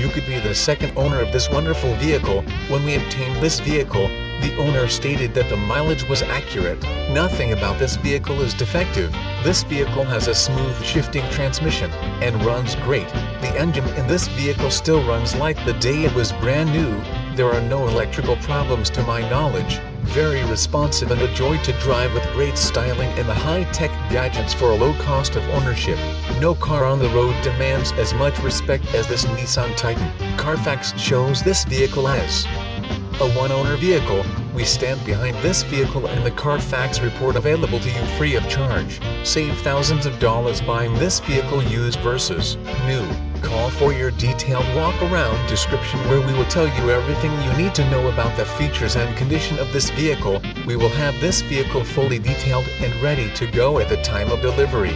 you could be the second owner of this wonderful vehicle. When we obtained this vehicle, the owner stated that the mileage was accurate. Nothing about this vehicle is defective. This vehicle has a smooth shifting transmission and runs great. The engine in this vehicle still runs like the day it was brand new. There are no electrical problems to my knowledge. Very responsive and a joy to drive with great styling and the high-tech gadgets for a low cost of ownership. No car on the road demands as much respect as this Nissan Titan. Carfax shows this vehicle as a one-owner vehicle. We stand behind this vehicle and the Carfax report available to you free of charge. Save thousands of dollars buying this vehicle used versus new. Call for your detailed walk-around description where we will tell you everything you need to know about the features and condition of this vehicle. We will have this vehicle fully detailed and ready to go at the time of delivery.